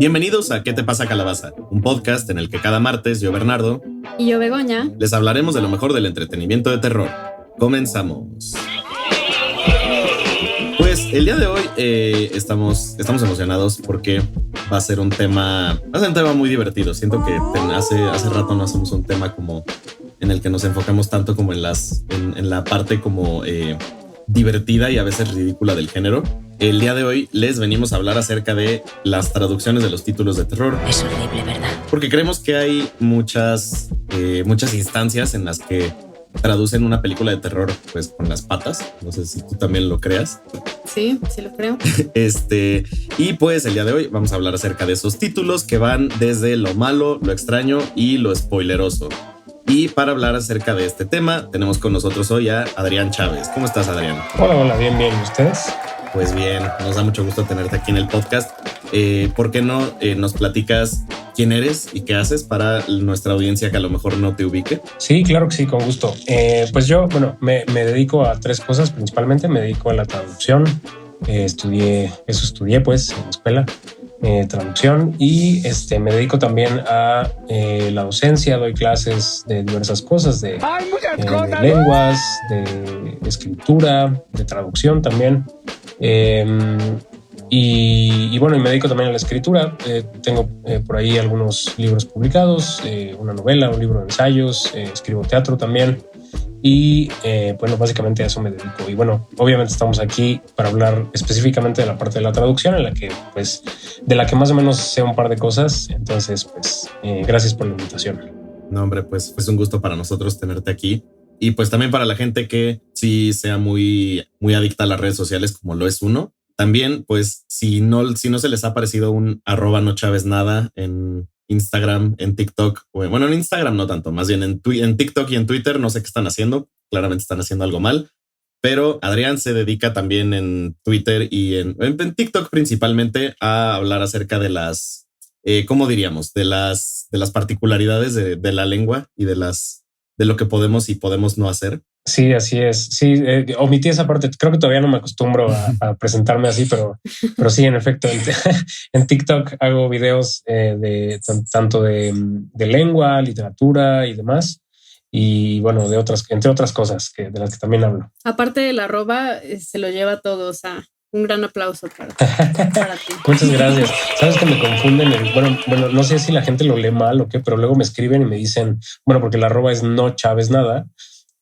Bienvenidos a ¿Qué te pasa, calabaza? Un podcast en el que cada martes yo, Bernardo, y yo, Begoña, les hablaremos de lo mejor del entretenimiento de terror. Comenzamos. Pues el día de hoy estamos emocionados porque va a ser un tema muy divertido. Siento que hace rato no hacemos un tema como en el que nos enfocamos tanto como en la parte como divertida y a veces ridícula del género. El día de hoy les venimos a hablar acerca de las traducciones de los títulos de terror. Es horrible, ¿verdad? Porque creemos que hay muchas instancias en las que traducen una película de terror pues con las patas. No sé si tú también lo creas. Sí lo creo. Y pues el día de hoy vamos a hablar acerca de esos títulos que van desde lo malo, lo extraño y lo spoileroso. Y para hablar acerca de este tema tenemos con nosotros hoy a Adrián Chávez. ¿Cómo estás, Adrián? Hola, bien. ¿Y ustedes? Pues bien, nos da mucho gusto tenerte aquí en el podcast. ¿Por qué no nos platicas quién eres y qué haces para nuestra audiencia que a lo mejor no te ubique? Sí, claro que sí, con gusto. Pues yo, me dedico a tres cosas principalmente. Me dedico a la traducción. Estudié pues en la escuela, traducción, y me dedico también a la docencia. Doy clases de diversas cosas, de lenguas, de escritura, de traducción también. Y bueno, y me dedico también a la escritura. Tengo por ahí algunos libros publicados, una novela, un libro de ensayos, escribo teatro también. Y bueno, básicamente a eso me dedico. Y bueno, obviamente estamos aquí para hablar específicamente de la parte de la traducción, en la que pues de la que más o menos sé un par de cosas. Entonces, pues gracias por la invitación. No, hombre, pues es un gusto para nosotros tenerte aquí. Y pues también para la gente que sí sea muy, muy adicta a las redes sociales, como lo es uno. También, pues, si no se les ha parecido un @nochavesnada en Instagram, en TikTok, bueno, en Instagram no tanto, más bien en TikTok y en Twitter, no sé qué están haciendo. Claramente están haciendo algo mal. Pero Adrián se dedica también en Twitter y en TikTok principalmente a hablar acerca de las, ¿cómo diríamos? De las particularidades de la lengua y de lo que podemos y podemos no hacer. Sí, así es. Sí, omití esa parte. Creo que todavía no me acostumbro a presentarme así, pero sí, en efecto, en TikTok hago videos de tanto de lengua, literatura y demás. Y bueno, entre otras cosas de las que también hablo. Aparte del arroba, se lo lleva todo. O sea, un gran aplauso para ti. Muchas gracias. Sabes que me confunden. Bueno, no sé si la gente lo lee mal o qué, pero luego me escriben y me dicen, bueno, porque el arroba es no Chávez nada.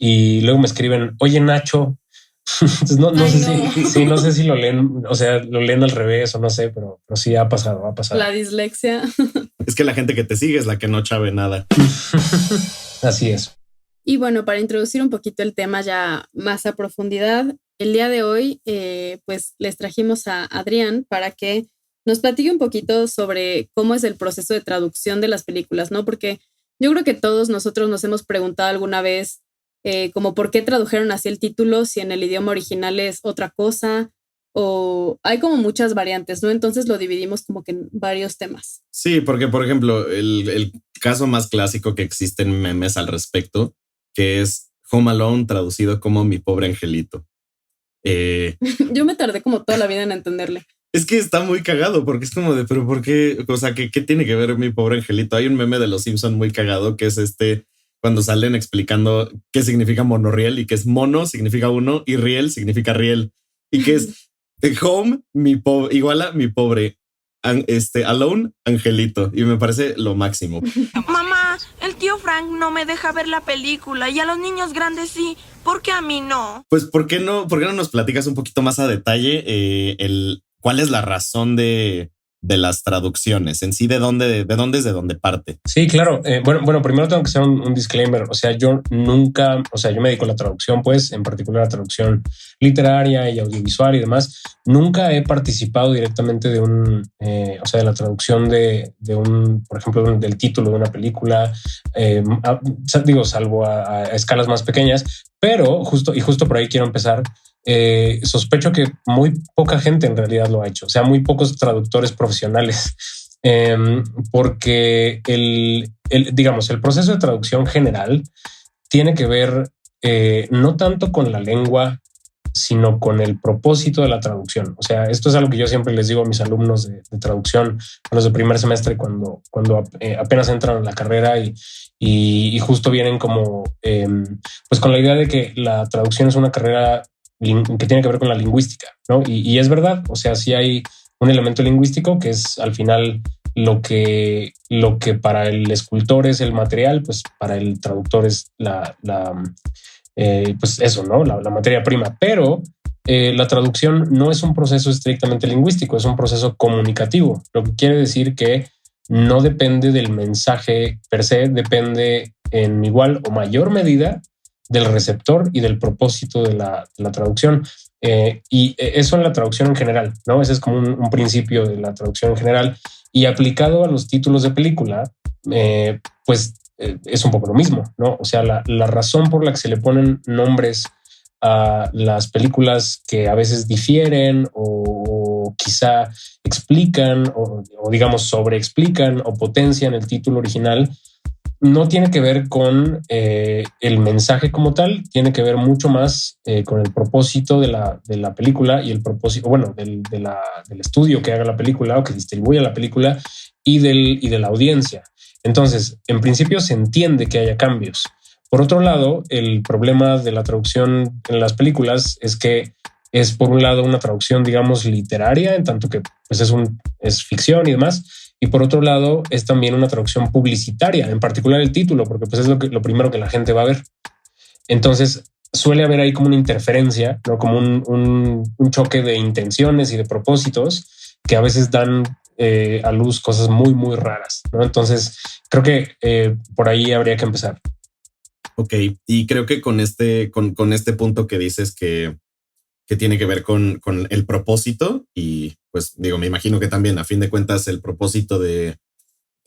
Y luego me escriben, oye, Nacho. Entonces, no sé si lo leen, o sea, lo leen al revés o no sé, pero sí ha pasado. La dislexia. Es que la gente que te sigue es la que no chave nada. Así es. Y bueno, para introducir un poquito el tema ya más a profundidad, el día de hoy, pues les trajimos a Adrián para que nos platique un poquito sobre cómo es el proceso de traducción de las películas, ¿no? Porque yo creo que todos nosotros nos hemos preguntado alguna vez como por qué tradujeron así el título si en el idioma original es otra cosa, o hay como muchas variantes, ¿no? Entonces lo dividimos como que en varios temas. Sí, porque por ejemplo, el caso más clásico que existen memes al respecto, que es Home Alone traducido como Mi Pobre Angelito. Yo me tardé como toda la vida en entenderle. Es que está muy cagado porque es como de, pero ¿por qué? O sea, ¿qué tiene que ver Mi Pobre Angelito? Hay un meme de los Simpson muy cagado que es cuando salen explicando qué significa monorriel y que es mono significa uno y riel significa riel y que es home igual a mi pobre alone angelito, y me parece lo máximo. Mamá, el tío Frank no me deja ver la película y a los niños grandes sí. ¿Por qué a mí no? Pues ¿por qué no nos platicas un poquito más a detalle cuál es la razón de las traducciones en sí, de dónde es de dónde parte? Sí, claro. Bueno, primero tengo que hacer un disclaimer. O sea, yo me dedico a la traducción, pues, en particular a traducción literaria y audiovisual y demás. Nunca he participado directamente de de la traducción de por ejemplo, del título de una película, salvo a escalas más pequeñas, pero justo por ahí quiero empezar. Sospecho que muy poca gente en realidad lo ha hecho, o sea, muy pocos traductores profesionales, porque el proceso de traducción general tiene que ver no tanto con la lengua sino con el propósito de la traducción. O sea, esto es algo que yo siempre les digo a mis alumnos de traducción, a los de primer semestre, cuando apenas entran a la carrera y justo vienen como pues con la idea de que la traducción es una carrera que tiene que ver con la lingüística, ¿no? Y es verdad, o sea, sí hay un elemento lingüístico que es al final lo que para el escultor es el material, pues para el traductor es pues eso, ¿no? La materia prima. Pero la traducción no es un proceso estrictamente lingüístico, es un proceso comunicativo, lo que quiere decir que no depende del mensaje per se, depende en igual o mayor medida del receptor y del propósito de la traducción. Y eso en la traducción en general, ¿no? Ese es como un principio de la traducción en general. Y aplicado a los títulos de película, pues es un poco lo mismo, ¿no? O sea, la razón por la que se le ponen nombres a las películas que a veces difieren o quizá explican o digamos sobreexplican o potencian el título original, no tiene que ver con el mensaje como tal, tiene que ver mucho más con el propósito de la película y el propósito, bueno, del estudio que haga la película o que distribuya la película y de la audiencia. Entonces, en principio se entiende que haya cambios. Por otro lado, el problema de la traducción en las películas es que es, por un lado, una traducción, digamos, literaria, en tanto que pues, es ficción y demás. Y por otro lado, es también una traducción publicitaria, en particular el título, porque pues, es lo primero que la gente va a ver. Entonces, suele haber ahí como una interferencia, ¿no? Como un choque de intenciones y de propósitos que a veces dan a luz cosas muy, muy raras, ¿no? Entonces, creo que por ahí habría que empezar. Ok, y creo que con este punto que dices que tiene que ver con el propósito, y pues digo, me imagino que también a fin de cuentas el propósito de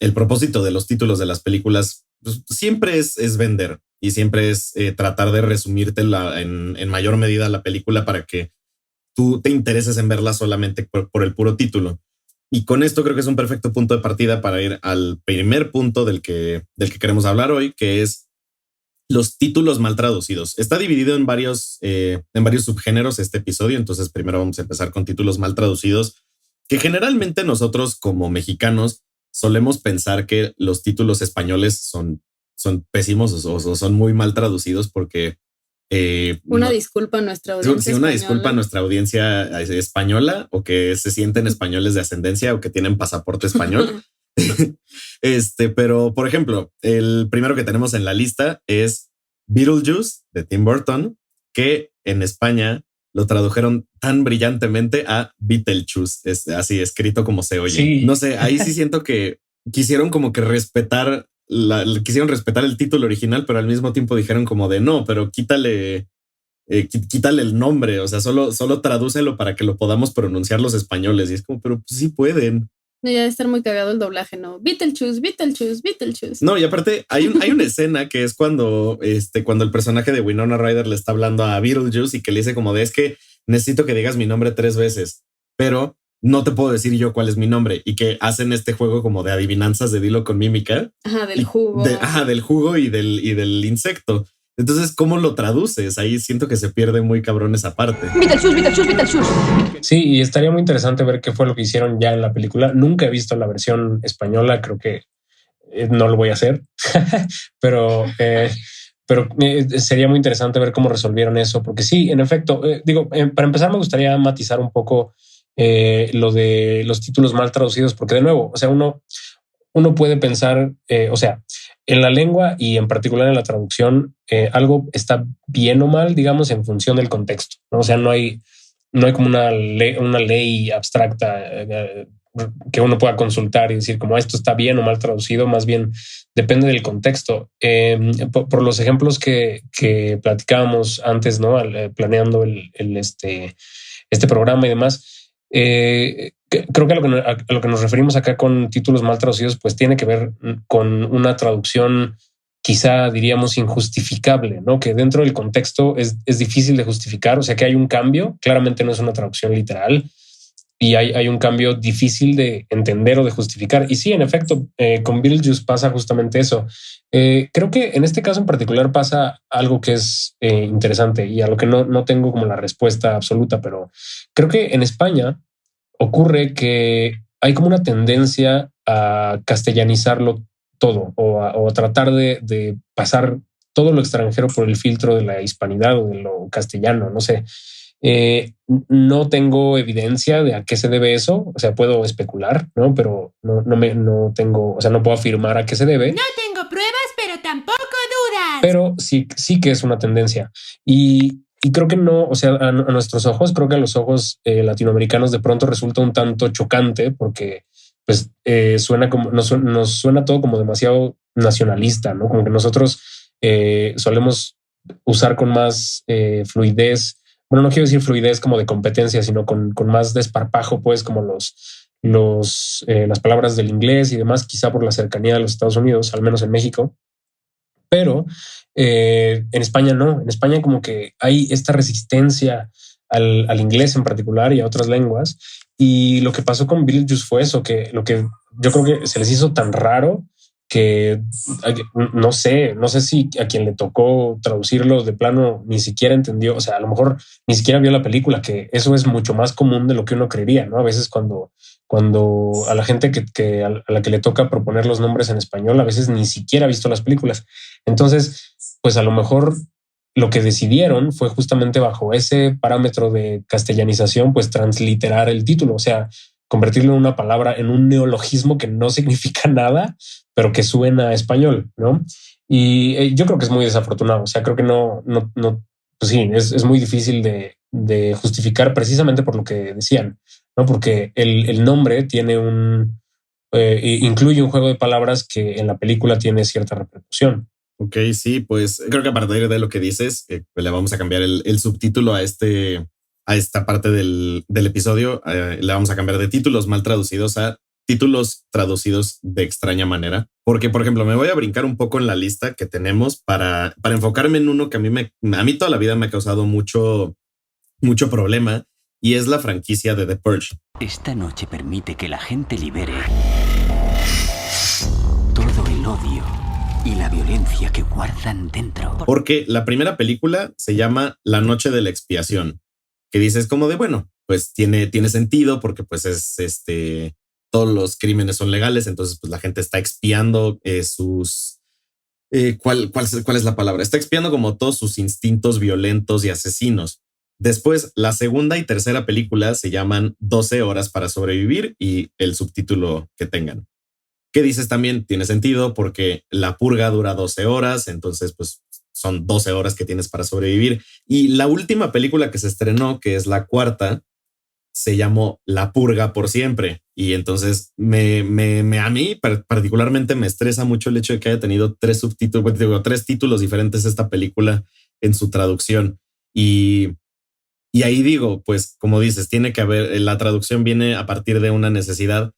los títulos de las películas pues, siempre es vender y siempre es tratar de resumirte en mayor medida la película para que tú te intereses en verla solamente por el puro título. Y con esto creo que es un perfecto punto de partida para ir al primer punto del que queremos hablar hoy, que es los títulos mal traducidos. Está dividido en varios subgéneros este episodio. Entonces primero vamos a empezar con títulos mal traducidos, que generalmente nosotros como mexicanos solemos pensar que los títulos españoles son pésimos o son muy mal traducidos porque... una disculpa a nuestra audiencia. Sí, una disculpa a nuestra audiencia española o que se sienten españoles de ascendencia o que tienen pasaporte español. Pero por ejemplo, el primero que tenemos en la lista es Beetlejuice de Tim Burton, que en España lo tradujeron tan brillantemente a Beetlejuice, es así escrito como se oye. Sí. No sé, ahí sí siento que quisieron como que quisieron respetar el título original, pero al mismo tiempo dijeron como de no, pero quítale el nombre, o sea, solo tradúcelo para que lo podamos pronunciar los españoles. Y es como, pero pues sí pueden. No, ya debe estar muy cagado el doblaje, ¿no? Beetlejuice. No, y aparte hay una escena que es cuando el personaje de Winona Ryder le está hablando a Beetlejuice y que le dice como de es que necesito que digas mi nombre 3 veces, pero no te puedo decir yo cuál es mi nombre, y que hacen este juego como de adivinanzas de dilo con mímica. Ajá, del jugo. Del jugo y del insecto. Entonces, ¿cómo lo traduces? Ahí siento que se pierde muy cabrón esa parte. Beetlejuice. Sí, y estaría muy interesante ver qué fue lo que hicieron ya en la película. Nunca he visto la versión española, creo que no lo voy a hacer, pero sería muy interesante ver cómo resolvieron eso, porque sí, en efecto, para empezar me gustaría matizar un poco lo de los títulos mal traducidos, porque de nuevo, o sea, uno puede pensar, o sea, en la lengua y en particular en la traducción, algo está bien o mal, digamos, en función del contexto, ¿no? O sea, no hay como una ley abstracta que uno pueda consultar y decir como esto está bien o mal traducido, más bien depende del contexto. Por los ejemplos que platicábamos antes, ¿no? Planeando este programa y demás, creo que a lo que nos referimos acá con títulos mal traducidos, pues tiene que ver con una traducción quizá diríamos injustificable, ¿no? Que dentro del contexto es difícil de justificar, o sea que hay un cambio, claramente no es una traducción literal, y hay un cambio difícil de entender o de justificar. Y sí, en efecto, con Beetlejuice pasa justamente eso. Creo que en este caso en particular pasa algo que es interesante y a lo que no tengo como la respuesta absoluta, pero creo que en España ocurre que hay como una tendencia a castellanizarlo todo o a tratar de pasar todo lo extranjero por el filtro de la hispanidad o de lo castellano, no sé. No tengo evidencia de a qué se debe eso, o sea, puedo especular, ¿no? Pero no tengo, o sea, no puedo afirmar a qué se debe. No tengo pruebas, pero tampoco dudas. Pero sí que es una tendencia. Y creo que no, o sea, a nuestros ojos, creo que a los ojos latinoamericanos de pronto resulta un tanto chocante porque pues suena como, nos suena todo como demasiado nacionalista, ¿no? Como que nosotros solemos usar con más fluidez. Bueno, no quiero decir fluidez como de competencia, sino con más desparpajo, pues como las palabras del inglés y demás, quizá por la cercanía de los Estados Unidos, al menos en México. Pero en España no. En España como que hay esta resistencia al inglés en particular y a otras lenguas. Y lo que pasó con Beetlejuice fue eso, que lo que yo creo que se les hizo tan raro que no sé si a quien le tocó traducirlo de plano ni siquiera entendió, o sea, a lo mejor ni siquiera vio la película, que eso es mucho más común de lo que uno creería, ¿no? A veces cuando a la gente a la que le toca proponer los nombres en español, a veces ni siquiera ha visto las películas. Entonces, pues a lo mejor lo que decidieron fue justamente bajo ese parámetro de castellanización, pues transliterar el título, o sea, convertirlo en una palabra, en un neologismo que no significa nada, pero que suena a español, ¿no? Y yo creo que es muy desafortunado. O sea, creo que pues sí, es muy difícil de justificar precisamente por lo que decían, ¿no? Porque el nombre tiene incluye un juego de palabras que en la película tiene cierta repercusión. Ok, sí, pues creo que a partir de lo que dices, le vamos a cambiar el subtítulo a esta parte del episodio. Le vamos a cambiar de títulos mal traducidos a títulos traducidos de extraña manera. Porque, por ejemplo, me voy a brincar un poco en la lista que tenemos para enfocarme en uno que a mí toda la vida me ha causado mucho problema, y es la franquicia de The Purge. Esta noche permite que la gente libere todo el odio y la violencia que guardan dentro. Porque la primera película se llama La Noche de la Expiación, que dices como de, bueno, pues tiene sentido porque pues es todos los crímenes son legales, entonces pues la gente está expiando sus... ¿Cuál es la palabra? Está expiando como todos sus instintos violentos y asesinos. Después, la segunda y tercera película se llaman 12 horas para sobrevivir y el subtítulo que tengan. ¿Qué dices también? Tiene sentido porque la purga dura 12 horas, entonces pues son 12 horas que tienes para sobrevivir. Y la última película que se estrenó, que es la cuarta, se llamó La Purga por Siempre. Y entonces a mí particularmente me estresa mucho el hecho de que haya tenido tres títulos diferentes esta película en su traducción. Y ahí digo, pues como dices, tiene que haber, la traducción viene a partir de una necesidad.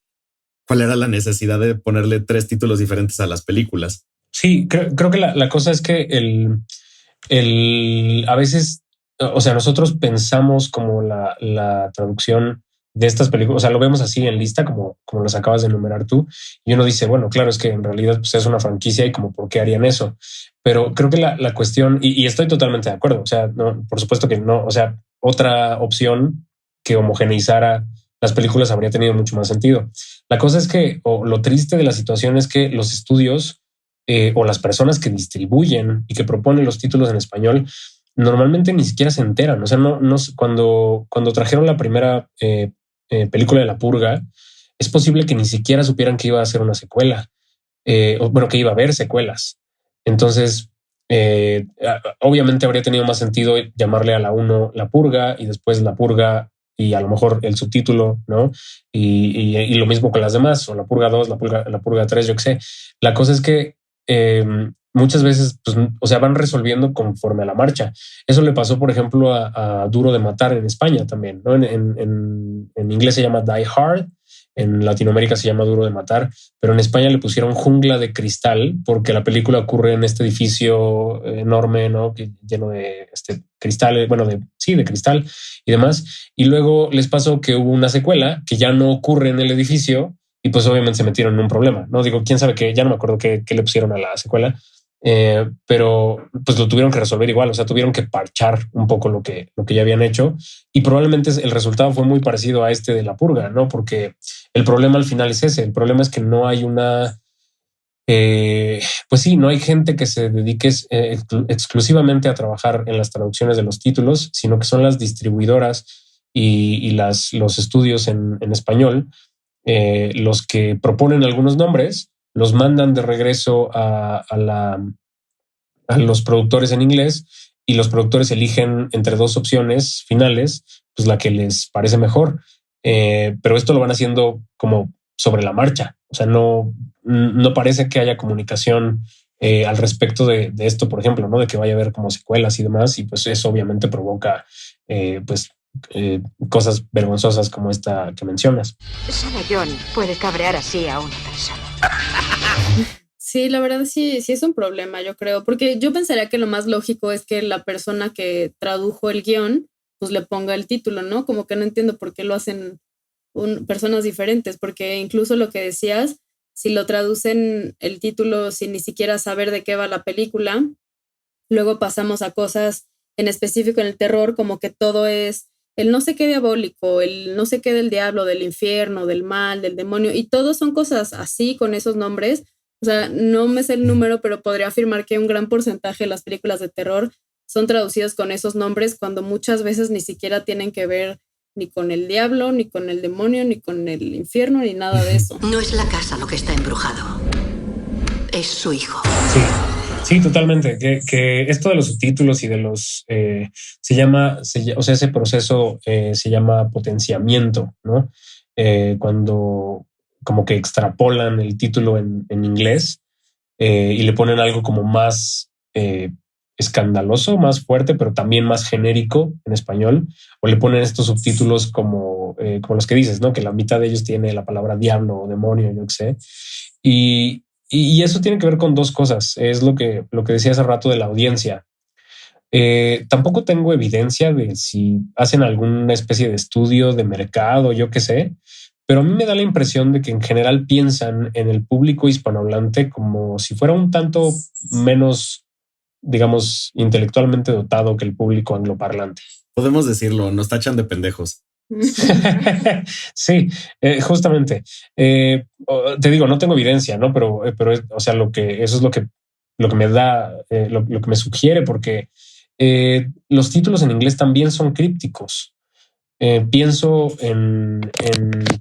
¿Cuál era la necesidad de ponerle tres títulos diferentes a las películas? Sí, creo que la cosa es que a veces, o sea, nosotros pensamos como la traducción de estas películas, o sea, lo vemos así en lista, como los acabas de enumerar tú, y uno dice, bueno, claro, es que en realidad pues, es una franquicia y como por qué harían eso. Pero creo que la cuestión, y estoy totalmente de acuerdo, o sea, no, por supuesto que no, o sea, otra opción que homogeneizara las películas habría tenido mucho más sentido. La cosa es que, o lo triste de la situación es que los estudios o las personas que distribuyen y que proponen los títulos en español normalmente ni siquiera se enteran. O sea, cuando trajeron la primera película de La Purga, es posible que ni siquiera supieran que iba a ser una secuela, que iba a haber secuelas. Entonces, obviamente habría tenido más sentido llamarle a la 1 La Purga y después La Purga y a lo mejor el subtítulo, ¿no? Y lo mismo con las demás, o La Purga 2, la Purga 3, yo qué sé. La cosa es que muchas veces, pues, o sea, van resolviendo conforme a la marcha. Eso le pasó, por ejemplo, a Duro de Matar en España también, ¿no? En inglés se llama Die Hard En Latinoamérica se llama Duro de Matar, pero en España le pusieron Jungla de Cristal porque la película ocurre en este edificio enorme, ¿no? Lleno de cristal, bueno, de cristal y demás. Y luego les pasó que hubo una secuela que ya no ocurre en el edificio y pues obviamente se metieron en un problema, ¿no? Digo, quién sabe qué, ya no me acuerdo qué le pusieron a la secuela, pero pues lo tuvieron que resolver igual, o sea, tuvieron que parchar un poco lo que ya habían hecho y probablemente el resultado fue muy parecido a este de La Purga, ¿no? Porque el problema al final es ese, el problema es que no hay una... pues sí, no hay gente que se dedique exclusivamente a trabajar en las traducciones de los títulos, sino que son las distribuidoras y los estudios en español los que proponen algunos nombres, los mandan de regreso a los productores en inglés y los productores eligen entre dos opciones finales, pues la que les parece mejor. Pero esto lo van haciendo como sobre la marcha. O sea, no parece que haya comunicación al respecto de esto, por ejemplo, ¿no? De que vaya a haber como secuelas y demás. Y pues eso obviamente provoca cosas vergonzosas como esta que mencionas. Solo John puede cabrear así a una persona. Sí, la verdad sí es un problema, yo creo, porque yo pensaría que lo más lógico es que la persona que tradujo el guión pues le ponga el título, ¿no? Como que no entiendo por qué lo hacen personas diferentes, porque incluso lo que decías, si lo traducen el título sin ni siquiera saber de qué va la película, luego pasamos a cosas en específico en el terror, como que todo es el no sé qué diabólico, el no sé qué del diablo, del infierno, del mal, del demonio, y todos son cosas así con esos nombres. O sea, no me sé el número, pero podría afirmar que un gran porcentaje de las películas de terror son traducidas con esos nombres cuando muchas veces ni siquiera tienen que ver ni con el diablo, ni con el demonio, ni con el infierno, ni nada de eso. No es la casa lo que está embrujado. Es su hijo. Sí, totalmente. Que esto de los subtítulos y de los... ese proceso se llama potenciamiento, ¿no? Cuando como que extrapolan el título en inglés y le ponen algo como más escandaloso, más fuerte, pero también más genérico en español, o le ponen estos subtítulos como los que dices, ¿no? Que la mitad de ellos tiene la palabra diablo o demonio, yo qué sé. Y eso tiene que ver con dos cosas. Es lo que decía hace rato de la audiencia. Tampoco tengo evidencia de si hacen alguna especie de estudio de mercado, yo qué sé, pero a mí me da la impresión de que en general piensan en el público hispanohablante como si fuera un tanto menos, digamos, intelectualmente dotado que el público angloparlante. Podemos decirlo, nos tachan de pendejos. Sí, justamente. Te digo, no tengo evidencia, ¿no? Pero o sea, eso es lo que me da, lo que me sugiere, porque los títulos en inglés también son crípticos. Pienso en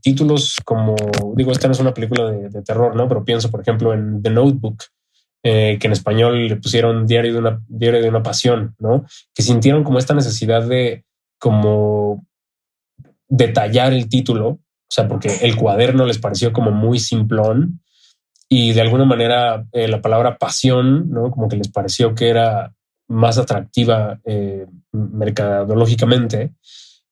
títulos como, digo, esta no es una película de terror, ¿no? Pero pienso, por ejemplo, en The Notebook, que en español le pusieron Diario de una pasión, ¿no? Que sintieron como esta necesidad de como detallar el título, o sea, porque el cuaderno les pareció como muy simplón y de alguna manera la palabra pasión, ¿no? Como que les pareció que era más atractiva mercadológicamente.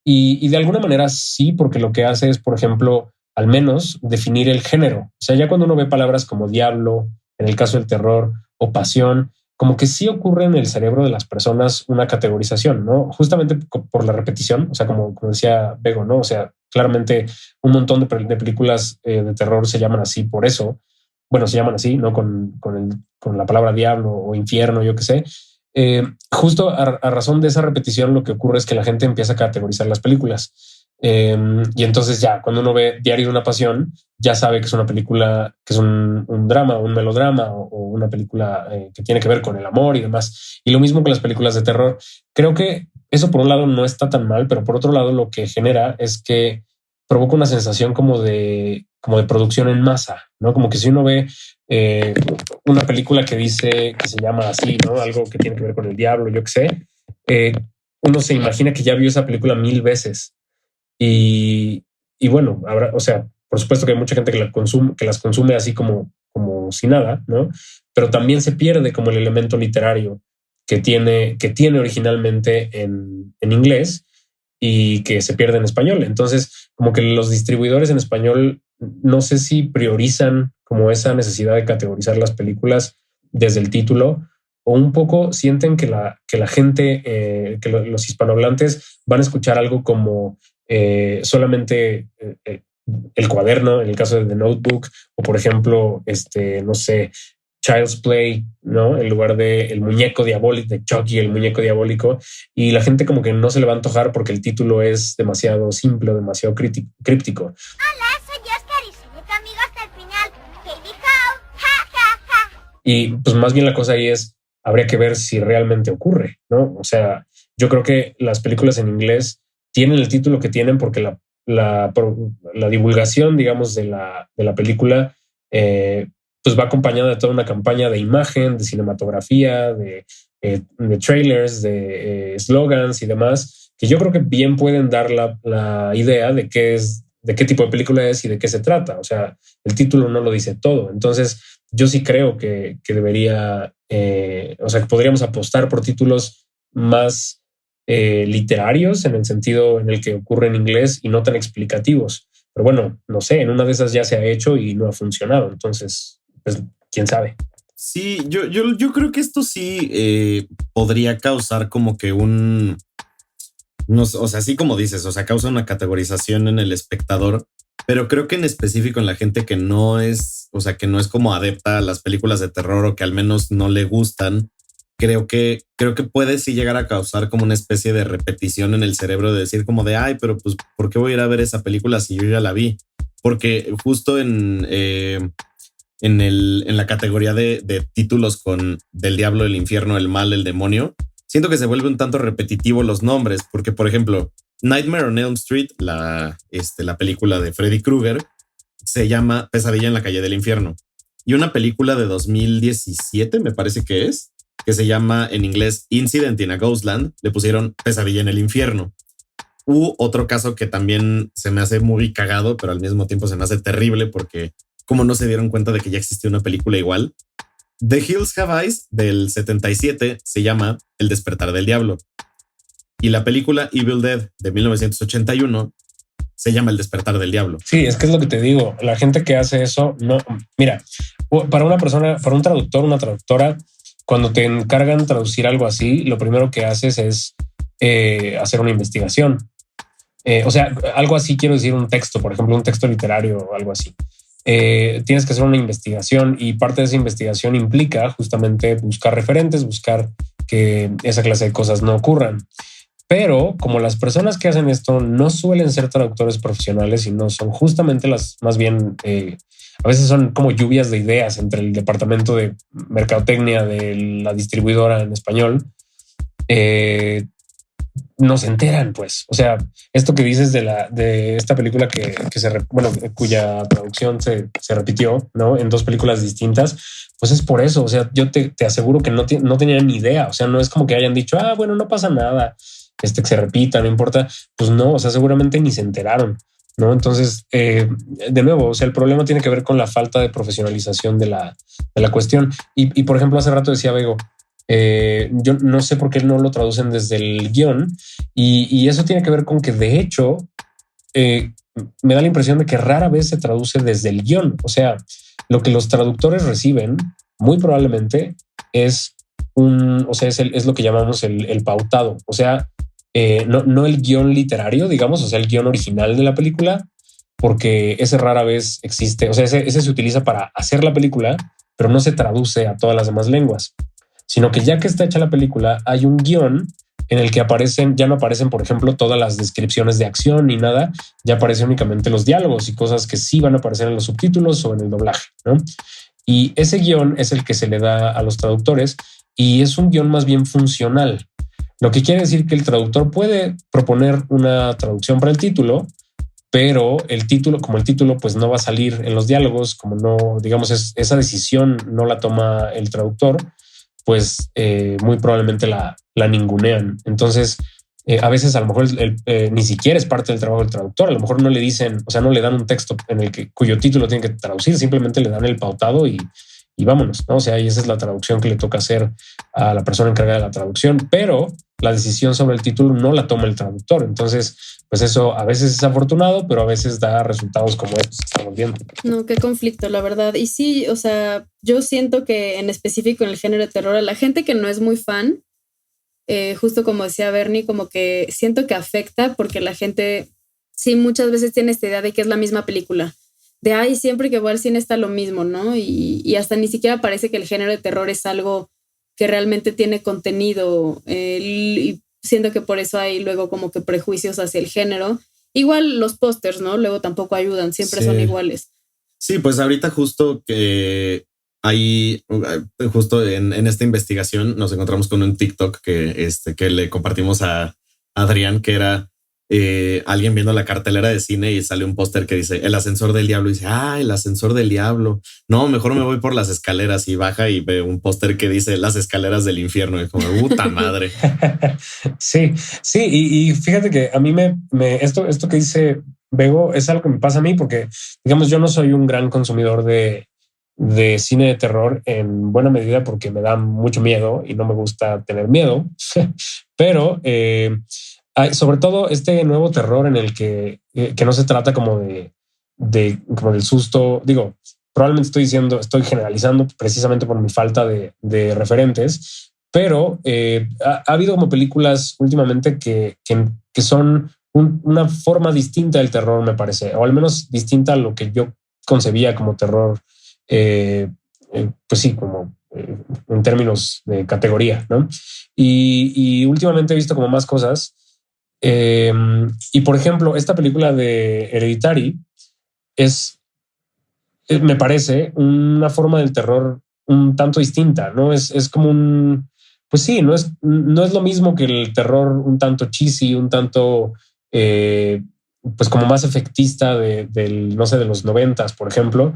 Y de alguna manera sí, porque lo que hace es, por ejemplo, al menos definir el género. O sea, ya cuando uno ve palabras como diablo, en el caso del terror, o pasión, como que sí ocurre en el cerebro de las personas una categorización, ¿no? Justamente por la repetición, o sea, como decía Bego, ¿no? O sea, claramente un montón de películas de terror se llaman así por eso. Bueno, se llaman así, ¿no? Con la palabra diablo o infierno, yo qué sé. Justo a razón de esa repetición, lo que ocurre es que la gente empieza a categorizar las películas. Y entonces ya cuando uno ve Diario de una pasión, ya sabe que es una película, que es un drama, un melodrama o una película que tiene que ver con el amor y demás. Y lo mismo con las películas de terror. Creo que eso por un lado no está tan mal, pero por otro lado lo que genera es que provoca una sensación como de producción en masa, ¿no? Como que si uno ve una película que dice que se llama así, ¿no? Algo que tiene que ver con el diablo, yo qué sé, uno se imagina que ya vio esa película 1000 veces. Y bueno, o sea, por supuesto que hay mucha gente que las consume así como si nada, ¿no? Pero también se pierde como el elemento literario que tiene originalmente en inglés y que se pierde en español. Entonces, como que los distribuidores en español no sé si priorizan como esa necesidad de categorizar las películas desde el título, o un poco sienten que la gente, los hispanohablantes van a escuchar algo como solamente el cuaderno, en el caso de The Notebook, o por ejemplo, no sé, Child's Play, ¿no? En lugar de el muñeco diabólico, de Chucky, el muñeco diabólico, y la gente como que no se le va a antojar porque el título es demasiado simple o demasiado críptico. Hola, soy Oscar y soy tu amigo hasta el final. Baby How, ja, ja, ja. Y pues más bien la cosa ahí es, habría que ver si realmente ocurre, ¿no? O sea, yo creo que las películas en inglés tienen el título que tienen porque la divulgación, digamos, de la película pues va acompañada de toda una campaña de imagen, de cinematografía, de trailers, de slogans y demás, que yo creo que bien pueden dar la idea de qué tipo de película es y de qué se trata. O sea, el título no lo dice todo. Entonces, yo sí creo que debería, o sea, que podríamos apostar por títulos más literarios en el sentido en el que ocurre en inglés y no tan explicativos. Pero bueno, no sé, en una de esas ya se ha hecho y no ha funcionado. Entonces, pues, quién sabe. Sí, yo creo que esto sí podría causar como que no, o sea, así como dices, o sea, causa una categorización en el espectador, pero creo que en específico en la gente que no es, o sea, que no es como adepta a las películas de terror o que al menos no le gustan, creo que puede sí llegar a causar como una especie de repetición en el cerebro de decir como de, ay, pero pues, ¿por qué voy a ir a ver esa película si yo ya la vi? Porque justo en la categoría de títulos con del diablo, el infierno, el mal, el demonio, siento que se vuelve un tanto repetitivo los nombres, porque por ejemplo, Nightmare on Elm Street, la película de Freddy Krueger, se llama Pesadilla en la calle del infierno. Y una película de 2017, me parece que se llama en inglés Incident in a Ghostland, le pusieron Pesadilla en el infierno. Otro caso que también se me hace muy cagado, pero al mismo tiempo se me hace terrible porque como no se dieron cuenta de que ya existía una película igual. The Hills Have Eyes del 77 se llama El despertar del diablo. Y la película Evil Dead de 1981 se llama El despertar del diablo. Sí, es que es lo que te digo. La gente que hace eso, no, mira, para una persona, para un traductor, una traductora, cuando te encargan traducir algo así, lo primero que haces es hacer una investigación. O sea, algo así, quiero decir un texto, por ejemplo, un texto literario o algo así. Tienes que hacer una investigación y parte de esa investigación implica justamente buscar referentes, buscar que esa clase de cosas no ocurran. Pero como las personas que hacen esto no suelen ser traductores profesionales, sino son justamente las más bien, a veces son como lluvias de ideas entre el departamento de mercadotecnia de la distribuidora en español, no se enteran, pues. O sea, esto que dices de esta película cuya traducción se repitió, ¿no? En dos películas distintas, pues es por eso. O sea, yo te aseguro que no tenían ni idea. O sea, no es como que hayan dicho, bueno, no pasa nada, que se repita, no importa. Pues no, o sea, seguramente ni se enteraron, ¿no? Entonces, de nuevo, o sea, el problema tiene que ver con la falta de profesionalización de la cuestión. Y por ejemplo, hace rato decía Bego, yo no sé por qué no lo traducen desde el guión y eso tiene que ver con que de hecho me da la impresión de que rara vez se traduce desde el guión. O sea, lo que los traductores reciben muy probablemente es es lo que llamamos el pautado. O sea, no el guión literario, digamos, o sea, el guión original de la película, porque ese rara vez existe. O sea, ese se utiliza para hacer la película, pero no se traduce a todas las demás lenguas, sino que ya que está hecha la película, hay un guión en el que ya no aparecen, por ejemplo, todas las descripciones de acción ni nada, ya aparecen únicamente los diálogos y cosas que sí van a aparecer en los subtítulos o en el doblaje, ¿no? Y ese guión es el que se le da a los traductores y es un guión más bien funcional, lo que quiere decir que el traductor puede proponer una traducción para el título, pero el título pues no va a salir en los diálogos, como no, digamos, esa decisión no la toma el traductor, pues muy probablemente la ningunean. Entonces, a veces a lo mejor ni siquiera es parte del trabajo del traductor. A lo mejor no le dicen, o sea, no le dan un texto cuyo título tiene que traducir, simplemente le dan el pautado y vámonos, ¿no? O sea, y esa es la traducción que le toca hacer a la persona encargada de la traducción. Pero la decisión sobre el título no la toma el traductor. Entonces, pues eso a veces es afortunado, pero a veces da resultados como estos que estamos viendo. No, qué conflicto, la verdad. Y sí, o sea, yo siento que en específico en el género de terror, a la gente que no es muy fan, justo como decía Bernie, como que siento que afecta porque la gente sí muchas veces tiene esta idea de que es la misma película. De, ay, siempre que voy al cine está lo mismo, ¿no? Y hasta ni siquiera parece que el género de terror es algo que realmente tiene contenido. Y siento que por eso hay luego como que prejuicios hacia el género. Igual los pósters, ¿no? Luego tampoco ayudan, siempre son iguales. Sí, pues ahorita justo que justo en esta investigación nos encontramos con un TikTok que le compartimos a Adrián, que era alguien viendo la cartelera de cine y sale un póster que dice el ascensor del diablo y dice, el ascensor del diablo. No, mejor me voy por las escaleras, y baja y ve un póster que dice las escaleras del infierno. Y como, puta madre. Sí. Y fíjate que a mí esto que dice Bego es algo que me pasa a mí porque, digamos, yo no soy un gran consumidor de cine de terror en buena medida porque me da mucho miedo y no me gusta tener miedo. Pero sobre todo este nuevo terror en el que no se trata como como del susto. Digo, probablemente estoy generalizando precisamente por mi falta de referentes, pero ha habido como películas últimamente que son una forma distinta del terror, me parece, o al menos distinta a lo que yo concebía como terror, pues sí, como en términos de categoría, ¿no? Y últimamente he visto como más cosas. Y por ejemplo, esta película de Hereditary me parece una forma del terror un tanto distinta, ¿no? Es como pues sí, no es lo mismo que el terror un tanto cheesy, un tanto pues como más efectista de los 90s, por ejemplo.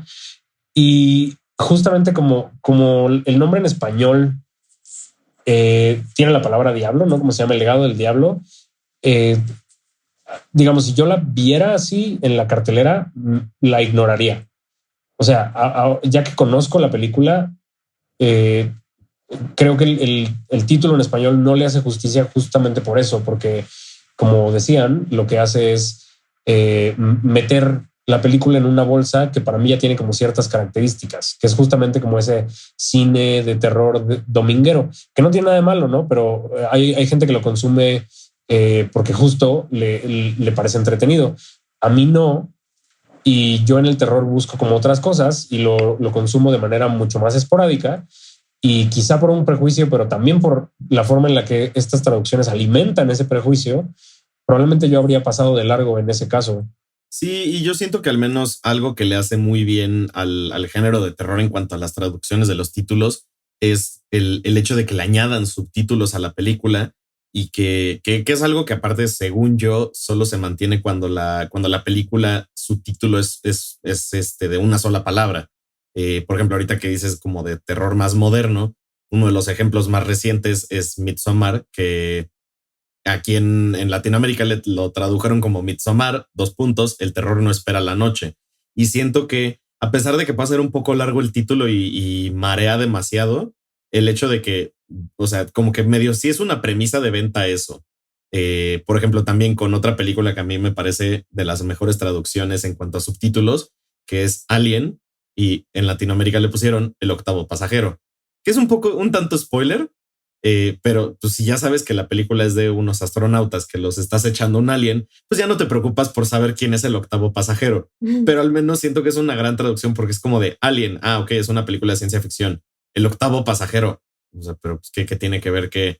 Y justamente como el nombre en español tiene la palabra diablo, ¿no? Como se llama, El legado del diablo. Digamos, si yo la viera así en la cartelera, la ignoraría. O sea, ya que conozco la película, creo que el título en español no le hace justicia justamente por eso, porque, como decían, lo que hace es meter la película en una bolsa que para mí ya tiene como ciertas características, que es justamente como ese cine de terror dominguero, que no tiene nada de malo, ¿no? Pero hay gente que lo consume porque justo le parece entretenido. A mí no. Y yo en el terror busco como otras cosas y lo consumo de manera mucho más esporádica, y quizá por un prejuicio, pero también por la forma en la que estas traducciones alimentan ese prejuicio, probablemente yo habría pasado de largo en ese caso. Sí, y yo siento que al menos algo que le hace muy bien al género de terror en cuanto a las traducciones de los títulos es el hecho de que le añadan subtítulos a la película, y que es algo que aparte, según yo, solo se mantiene cuando la película, su título es de una sola palabra. Por ejemplo, ahorita que dices como de terror más moderno, uno de los ejemplos más recientes es Midsommar, que aquí en Latinoamérica lo tradujeron como Midsommar, el terror no espera la noche. Y siento que a pesar de que pueda ser un poco largo el título y marea demasiado, el hecho de que, o sea, como que medio sí es una premisa de venta eso. Por ejemplo, también con otra película que a mí me parece de las mejores traducciones en cuanto a subtítulos, que es Alien, y en Latinoamérica le pusieron El octavo pasajero, que es un tanto spoiler, pero pues si ya sabes que la película es de unos astronautas que los estás echando un alien, pues ya no te preocupas por saber quién es el octavo pasajero. Pero al menos siento que es una gran traducción porque es como de Alien. Ok, es una película de ciencia ficción. El octavo pasajero. O sea, pero pues, ¿qué tiene que ver que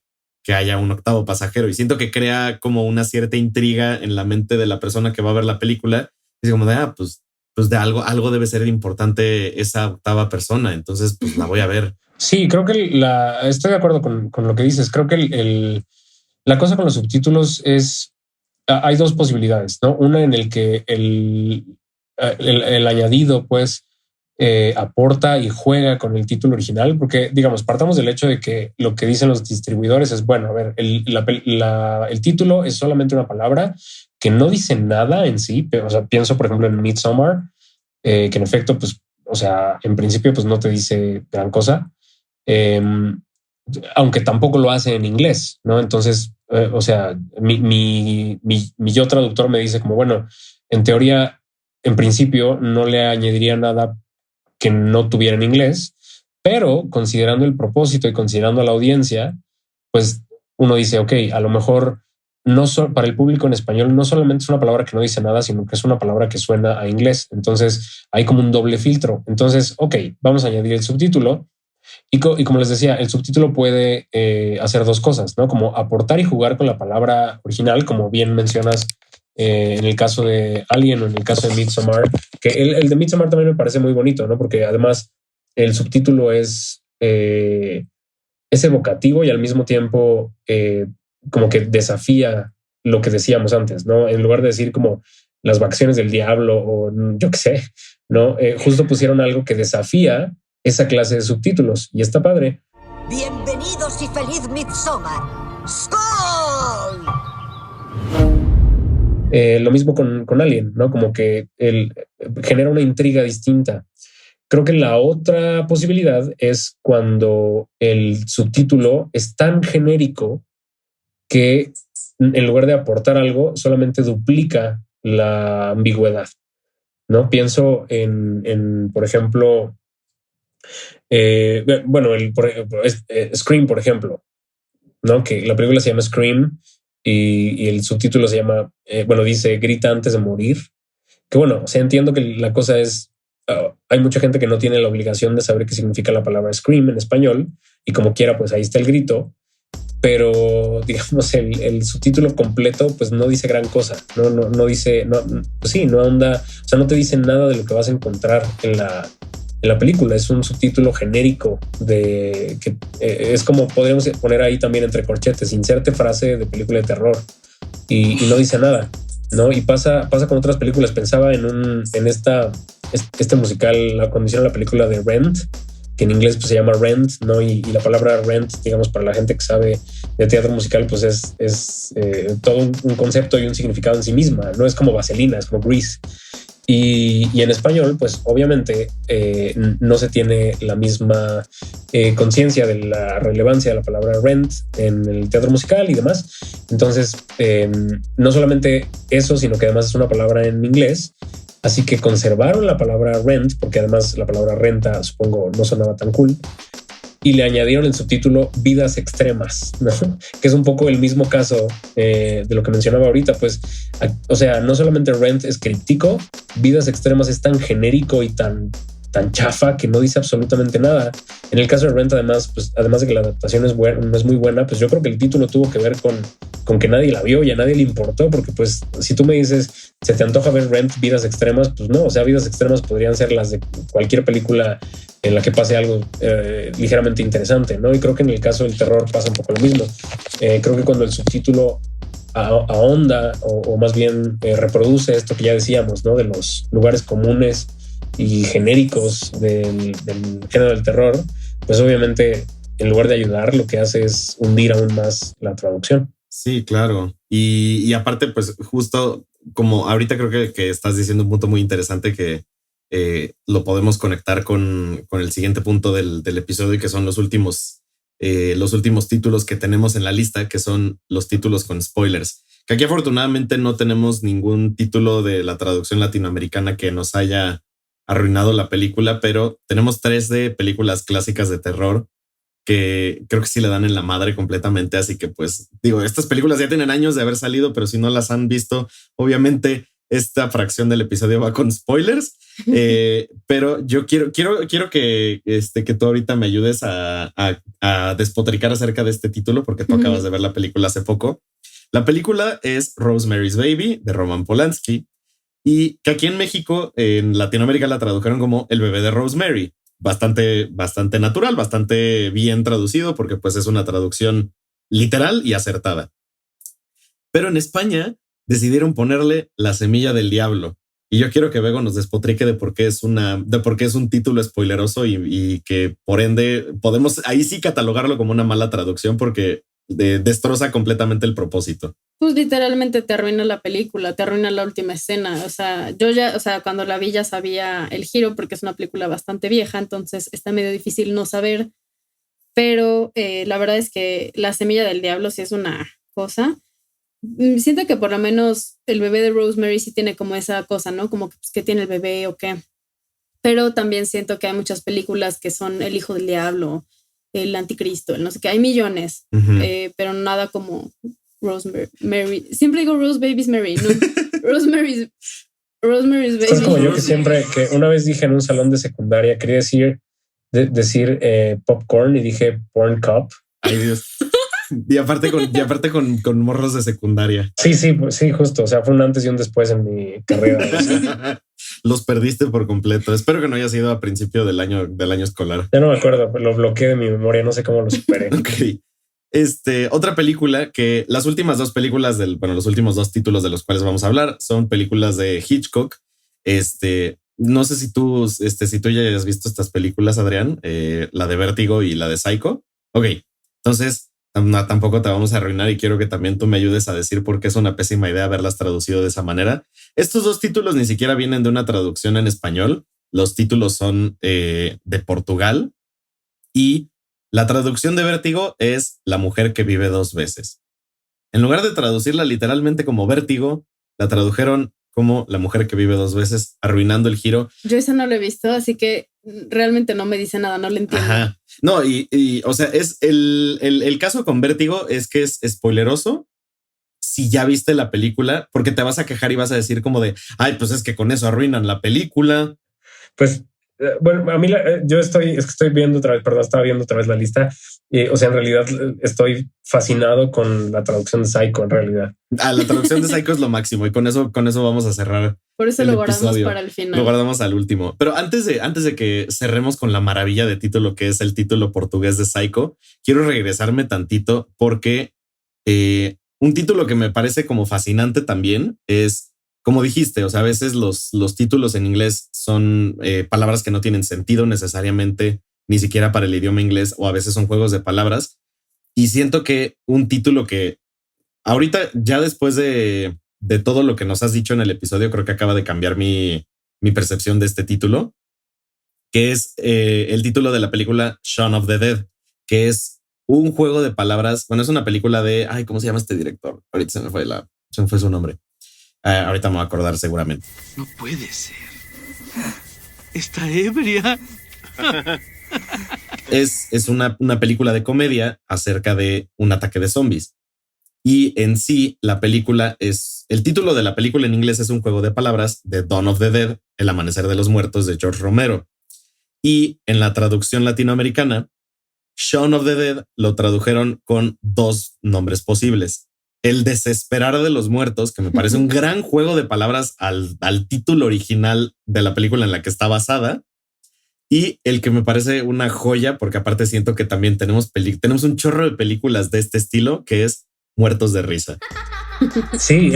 haya un octavo pasajero? Y siento que crea como una cierta intriga en la mente de la persona que va a ver la película. Es como de, pues de algo debe ser importante esa octava persona. Entonces, pues la voy a ver. Sí, creo que estoy de acuerdo con lo que dices. Creo que la cosa con los subtítulos es, hay dos posibilidades, ¿no? Una en el que el añadido, pues, aporta y juega con el título original, porque, digamos, partamos del hecho de que lo que dicen los distribuidores es, bueno, a ver, el título es solamente una palabra que no dice nada en sí. O sea, pienso, por ejemplo, en Midsommar, que en efecto, pues, o sea, en principio, pues no te dice gran cosa. aunque tampoco lo hace en inglés, ¿no? Entonces, o sea, mi yo traductor me dice como, bueno, en teoría, en principio no le añadiría nada que no tuviera en inglés, pero considerando el propósito y considerando a la audiencia, pues uno dice, ok, a lo mejor para el público en español no solamente es una palabra que no dice nada, sino que es una palabra que suena a inglés. Entonces hay como un doble filtro. Entonces, ok, vamos a añadir el subtítulo. Y como les decía, el subtítulo puede hacer dos cosas, ¿no? Como aportar y jugar con la palabra original, como bien mencionas en el caso de Alien o en el caso de Midsommar, que el de Midsommar también me parece muy bonito, ¿no? Porque además el subtítulo es evocativo y al mismo tiempo como que desafía lo que decíamos antes, ¿no? En lugar de decir como las vacaciones del diablo o yo qué sé, ¿no? Justo pusieron algo que desafía esa clase de subtítulos y está padre. Bienvenidos y feliz Midsommar. ¡Skol! Lo mismo con Alien, ¿no? Como que genera una intriga distinta. Creo que la otra posibilidad es cuando el subtítulo es tan genérico que en lugar de aportar algo, solamente duplica la ambigüedad, ¿no? Pienso en por ejemplo, Scream, por ejemplo, ¿no? Que la película se llama Scream y el subtítulo se llama, dice Grita antes de morir. Que bueno, o sea, entiendo que la cosa es, hay mucha gente que no tiene la obligación de saber qué significa la palabra Scream en español y como quiera, pues ahí está el grito. Pero digamos el subtítulo completo pues no dice gran cosa, no dice, pues sí, no onda, o sea, no te dice nada de lo que vas a encontrar en la película. Es un subtítulo genérico de que es como podríamos poner ahí también entre corchetes, inserte frase de película de terror y no dice nada, ¿no? Y pasa con otras películas. Pensaba en este musical, cuando hicieron la película de Rent, que en inglés pues se llama Rent, ¿no? Y la palabra rent, digamos, para la gente que sabe de teatro musical, pues es todo un concepto y un significado en sí misma, no es como vaselina, es como grease. Y en español, pues obviamente no se tiene la misma conciencia de la relevancia de la palabra rent en el teatro musical y demás. Entonces, no solamente eso, sino que además es una palabra en inglés. Así que conservaron la palabra rent, porque además la palabra renta, supongo, no sonaba tan cool, y le añadieron el subtítulo Vidas Extremas, ¿no? Que es un poco el mismo caso de lo que mencionaba ahorita. Pues, o sea, no solamente Rent es críptico, Vidas Extremas es tan genérico y tan chafa que no dice absolutamente nada. En el caso de Rent, además de que la adaptación no es muy buena, pues yo creo que el título tuvo que ver con que nadie la vio y a nadie le importó, porque pues si tú me dices, ¿se te antoja ver Rent, Vidas Extremas? Pues no, o sea, Vidas Extremas podrían ser las de cualquier película en la que pase algo ligeramente interesante, ¿no? Y creo que en el caso del terror pasa un poco lo mismo. Creo que cuando el subtítulo ahonda o más bien reproduce esto que ya decíamos, ¿no? De los lugares comunes y genéricos del género del terror, pues obviamente en lugar de ayudar lo que hace es hundir aún más la traducción. Sí, claro. Y aparte, pues justo como ahorita creo que estás diciendo un punto muy interesante que lo podemos conectar con el siguiente punto del episodio, y que son los últimos títulos que tenemos en la lista, que son los títulos con spoilers. Que aquí afortunadamente no tenemos ningún título de la traducción latinoamericana que nos haya arruinado la película, pero tenemos 3 de películas clásicas de terror que creo que sí le dan en la madre completamente. Así que pues digo, estas películas ya tienen años de haber salido, pero si no las han visto, obviamente esta fracción del episodio va con spoilers. Pero yo quiero que tú ahorita me ayudes a despotricar acerca de este título, porque tú acabas de ver la película hace poco. La película es Rosemary's Baby de Roman Polanski, y que aquí en México, en Latinoamérica, la tradujeron como El bebé de Rosemary. Bastante natural, bastante bien traducido, porque pues es una traducción literal y acertada. Pero en España decidieron ponerle La semilla del diablo. Y yo quiero que Bego nos despotrique de por qué es un título spoileroso y que por ende podemos ahí sí catalogarlo como una mala traducción, porque destroza completamente el propósito. Pues literalmente te arruina la película, te arruina la última escena. O sea, cuando la vi ya sabía el giro, porque es una película bastante vieja, entonces está medio difícil no saber pero la verdad es que La semilla del diablo sí es una cosa. Siento que por lo menos el bebé de Rosemary sí tiene como esa cosa, ¿no? Como que, pues, que tiene el bebé o qué. Pero también siento que hay muchas películas que son El hijo del diablo, El anticristo, el no sé qué. Hay millones, pero nada como Rosemary. Siempre digo Rose Baby's Mary, ¿no? Rosemary's Baby. Es como yo que siempre, que una vez dije en un salón de secundaria, quería decir popcorn y dije porn cup. Ay, Dios. Y aparte con morros de secundaria. Sí, pues, sí, justo. O sea, fue un antes y un después en mi carrera. Los perdiste por completo. Espero que no haya sido a principio del año escolar. Ya no me acuerdo, lo bloqueé de mi memoria. No sé cómo lo superé. Ok. Otra película que las últimas dos películas los últimos dos títulos de los cuales vamos a hablar son películas de Hitchcock. No sé si tú ya hayas visto estas películas, Adrián, la de Vértigo y la de Psycho. Ok, entonces tampoco te vamos a arruinar y quiero que también tú me ayudes a decir por qué es una pésima idea haberlas traducido de esa manera. Estos dos títulos ni siquiera vienen de una traducción en español. Los títulos son de Portugal y la traducción de Vértigo es La mujer que vive dos veces. En lugar de traducirla literalmente como Vértigo, la tradujeron como La mujer que vive dos veces, arruinando el giro. Yo esa no lo he visto, así que realmente no me dice nada, no lo entiendo. Ajá. No, y o sea, es el caso con Vértigo es que es spoileroso si ya viste la película, porque te vas a quejar y vas a decir como de, ay, pues es que con eso arruinan la película. Pues bueno, a mí estaba viendo otra vez la lista. O sea, en realidad estoy fascinado con la traducción de Psycho, en realidad. La traducción de Psycho es lo máximo y con eso vamos a cerrar. Por eso lo guardamos para el final. Lo guardamos al último. Pero antes de que cerremos con la maravilla de título que es el título portugués de Psycho, quiero regresarme tantito porque un título que me parece como fascinante también es, como dijiste, o sea, a veces los títulos en inglés son palabras que no tienen sentido necesariamente, ni siquiera para el idioma inglés, o a veces son juegos de palabras. Y siento que un título que ahorita, ya después de todo lo que nos has dicho en el episodio, creo que acaba de cambiar mi percepción de este título, que es el título de la película Shaun of the Dead, que es un juego de palabras. Bueno, es una película de, ¿cómo se llama este director? Ahorita se me fue su nombre. Ahorita me voy a acordar seguramente. No puede ser. Está ebria. Es una película de comedia acerca de un ataque de zombies. Y en sí, el título de la película en inglés es un juego de palabras de Dawn of the Dead, El amanecer de los muertos de George Romero. Y en la traducción latinoamericana, Shaun of the Dead lo tradujeron con dos nombres posibles. El desesperar de los muertos, que me parece un gran juego de palabras al título original de la película en la que está basada. Y el que me parece una joya, porque aparte siento que también tenemos un chorro de películas de este estilo, que es Muertos de risa. Sí,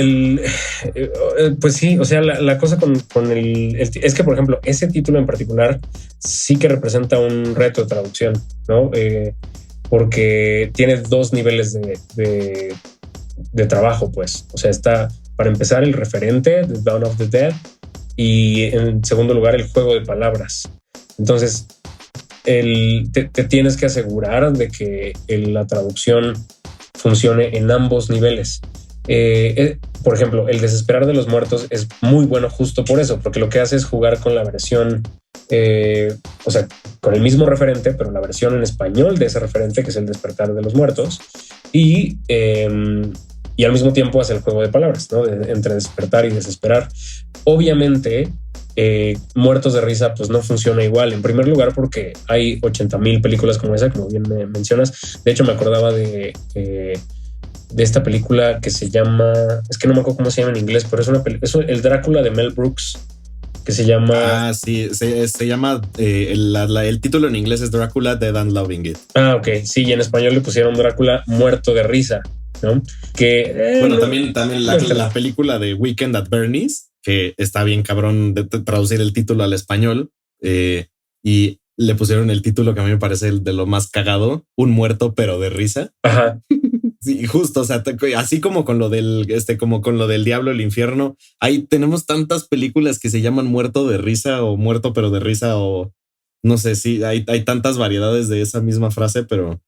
pues sí, o sea, la cosa con es que, por ejemplo, ese título en particular sí que representa un reto de traducción, ¿no? Porque tiene dos niveles de trabajo, pues. O sea, está, para empezar, el referente de Dawn of the Dead y en segundo lugar el juego de palabras. Entonces, te tienes que asegurar de que la traducción funcione en ambos niveles. Por ejemplo, el desesperar de los muertos es muy bueno justo por eso, porque lo que hace es jugar con la versión, o sea, con el mismo referente, pero la versión en español de ese referente, que es el despertar de los muertos, y al mismo tiempo hace el juego de palabras, ¿no? Entre despertar y desesperar. Obviamente, Muertos de risa pues no funciona igual. En primer lugar porque hay 80,000 películas como esa, como bien me mencionas. De hecho me acordaba de esta película que se llama, es que no me acuerdo cómo se llama en inglés, pero es el Drácula de Mel Brooks, que se llama... sí, se llama, el título en inglés es Drácula Dead and Loving It. Ok, sí, y en español le pusieron Drácula Muerto de risa, ¿no? Que bueno, también la película de Weekend at Bernie's, que está bien cabrón de traducir el título al español, y le pusieron el título que a mí me parece de lo más cagado, Un muerto pero de risa. Ajá. Sí, justo, o sea, así como con lo del Diablo, el infierno, ahí tenemos tantas películas que se llaman Muerto de risa o Muerto pero de risa o no sé si hay tantas variedades de esa misma frase, pero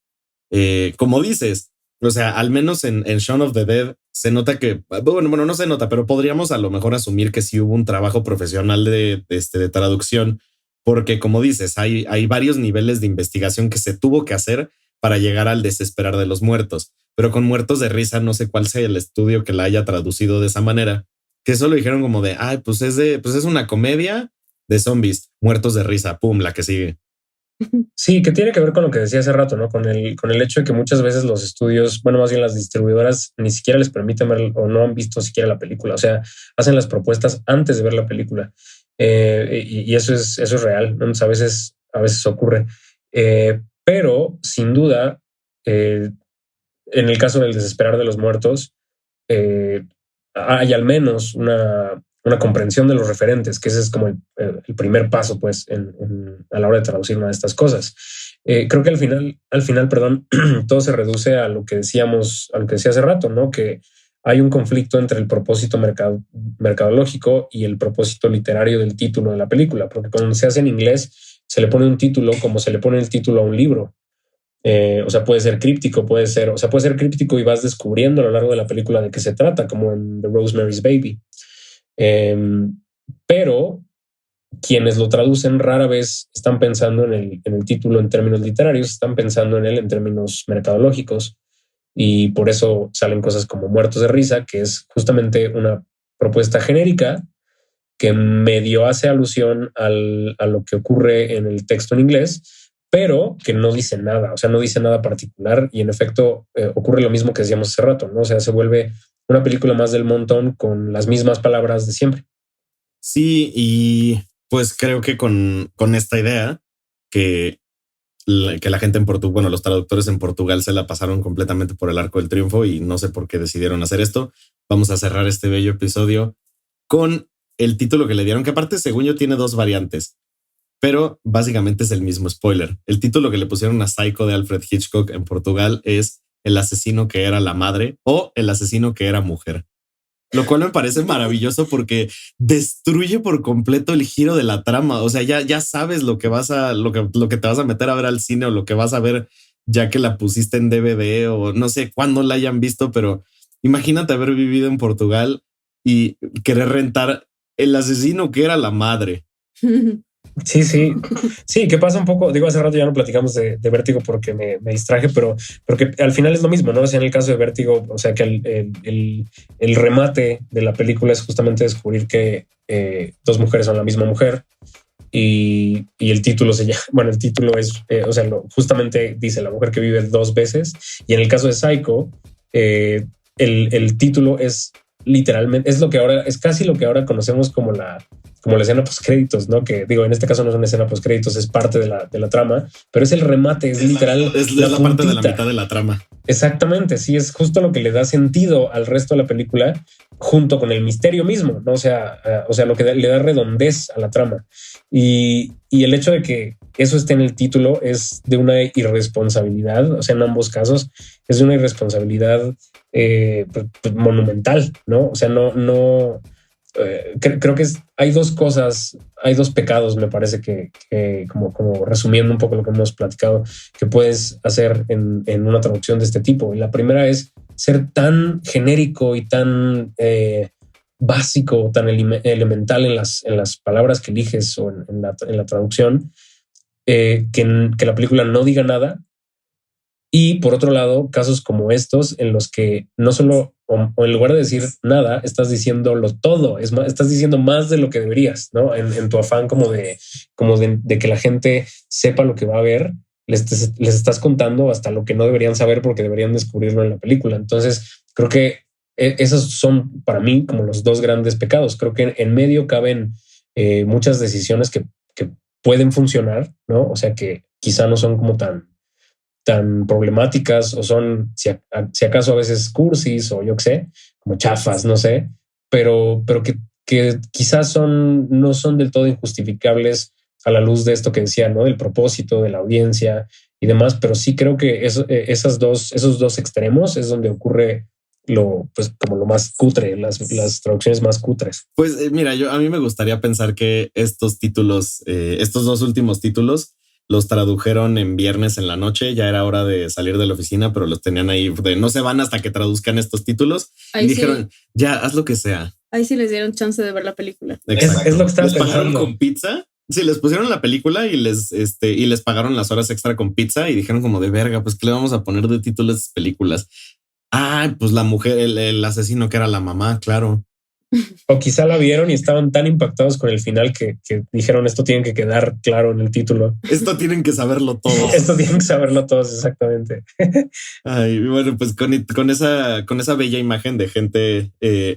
como dices, o sea, al menos en Shaun of the Dead se nota que, bueno, no se nota, pero podríamos a lo mejor asumir que sí hubo un trabajo profesional de traducción, porque como dices, hay varios niveles de investigación que se tuvo que hacer para llegar al desesperar de los muertos. Pero con Muertos de Risa no sé cuál sea el estudio que la haya traducido de esa manera, que solo dijeron como de, ay, pues es una comedia de zombies, Muertos de Risa, pum, la que sigue. Sí, que tiene que ver con lo que decía hace rato, ¿no? Con el hecho de que muchas veces los estudios, bueno, más bien las distribuidoras ni siquiera les permiten ver o no han visto siquiera la película. O sea, hacen las propuestas antes de ver la película. Y eso es real, ¿no? A veces ocurre. Pero sin duda, en el caso del desesperar de los muertos, hay al menos una comprensión de los referentes, que ese es como el primer paso, pues, a la hora de traducir una de estas cosas. Creo que al final, perdón, todo se reduce a lo que decíamos, a lo que decía hace rato, ¿no? Que hay un conflicto entre el propósito mercadológico y el propósito literario del título de la película, porque cuando se hace en inglés se le pone un título como se le pone el título a un libro. O sea, puede ser críptico, puede ser críptico y vas descubriendo a lo largo de la película de qué se trata, como en The Rosemary's Baby. Pero quienes lo traducen rara vez están pensando en el título en términos literarios, están pensando en él en términos mercadológicos, y por eso salen cosas como Muertos de Risa, que es justamente una propuesta genérica que medio hace alusión a lo que ocurre en el texto en inglés, pero que no dice nada, o sea, no dice nada particular, y en efecto ocurre lo mismo que decíamos hace rato, ¿no? O sea, se vuelve una película más del montón con las mismas palabras de siempre. Sí, y pues creo que con esta idea que la gente en Portugal, bueno, los traductores en Portugal se la pasaron completamente por el arco del triunfo y no sé por qué decidieron hacer esto. Vamos a cerrar este bello episodio con el título que le dieron, que aparte, según yo, tiene dos variantes, pero básicamente es el mismo spoiler. El título que le pusieron a Psycho de Alfred Hitchcock en Portugal es El asesino que era la madre o El asesino que era mujer. Lo cual me parece maravilloso porque destruye por completo el giro de la trama. O sea, ya sabes lo que te vas a meter a ver al cine o lo que vas a ver ya que la pusiste en DVD o no sé cuándo la hayan visto, pero imagínate haber vivido en Portugal y querer rentar El asesino que era la madre. Sí, que pasa un poco, digo, hace rato ya no platicamos de Vértigo porque me distraje, pero que al final es lo mismo, ¿no? O sea, en el caso de Vértigo, o sea, que el remate de la película es justamente descubrir que dos mujeres son la misma mujer, y el título el título es, justamente dice la mujer que vive dos veces, y en el caso de Psycho, el título es literalmente, es casi lo que ahora conocemos como la escena postcréditos, ¿no? Que digo, en este caso no es una escena postcréditos, es parte de la trama, pero es el remate, es literal. Es la parte de la mitad de la trama. Exactamente, sí, es justo lo que le da sentido al resto de la película junto con el misterio mismo, ¿no? O sea, lo que le da redondez a la trama. Y el hecho de que eso esté en el título es de una irresponsabilidad, o sea, en ambos casos es de una irresponsabilidad monumental, ¿no? O sea, no creo que hay dos cosas, hay dos pecados, me parece que como resumiendo un poco lo que hemos platicado, que puedes hacer en una traducción de este tipo. Y la primera es ser tan genérico y tan básico, tan elemental en las palabras que eliges o en la traducción, que la película no diga nada. Y por otro lado, casos como estos en los que no solo, o en lugar de decir nada, estás diciéndolo todo, estás diciendo más de lo que deberías, ¿no? En tu afán como de que la gente sepa lo que va a ver, les estás contando hasta lo que no deberían saber porque deberían descubrirlo en la película. Entonces, creo que esos son para mí como los dos grandes pecados. Creo que en medio caben muchas decisiones que pueden funcionar, ¿no? O sea, que quizá no son como tan problemáticas o son, si acaso a veces cursis o yo qué sé, como chafas, no sé, pero que quizás no son del todo injustificables a la luz de esto que decía, ¿no? Del propósito, de la audiencia y demás, pero sí creo que esos dos extremos es donde ocurre pues como lo más cutre, las traducciones más cutres. Pues mira, a mí me gustaría pensar que estos títulos, estos 2 últimos títulos, los tradujeron en viernes en la noche. Ya era hora de salir de la oficina, pero los tenían ahí de no se van hasta que traduzcan estos títulos. Ahí y dijeron, ya haz lo que sea. Ahí sí les dieron chance de ver la película. Exacto. Es lo que estaba les pagaron pensando. con pizza. Sí, les pusieron la película y les pagaron las horas extra con pizza y dijeron como de verga, pues ¿qué le vamos a poner de título a estas películas? Ah, pues la mujer, el asesino que era la mamá, claro. O quizá la vieron y estaban tan impactados con el final que dijeron esto tiene que quedar claro en el título. Esto tienen que saberlo todos. Esto tienen que saberlo todos, exactamente. Ay, bueno, pues con esa bella imagen de gente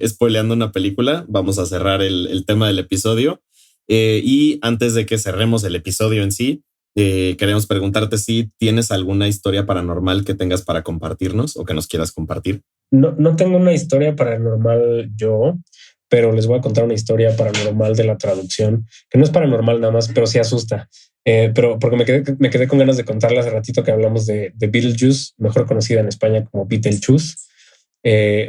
spoileando una película, vamos a cerrar el tema del episodio. Y antes de que cerremos el episodio en sí, queremos preguntarte si tienes alguna historia paranormal que tengas para compartirnos o que nos quieras compartir. No tengo una historia paranormal yo, pero les voy a contar una historia paranormal de la traducción, que no es paranormal nada más, pero sí asusta. Pero porque me quedé con ganas de contarla hace ratito que hablamos de Beetlejuice, mejor conocida en España como Beetlejuice,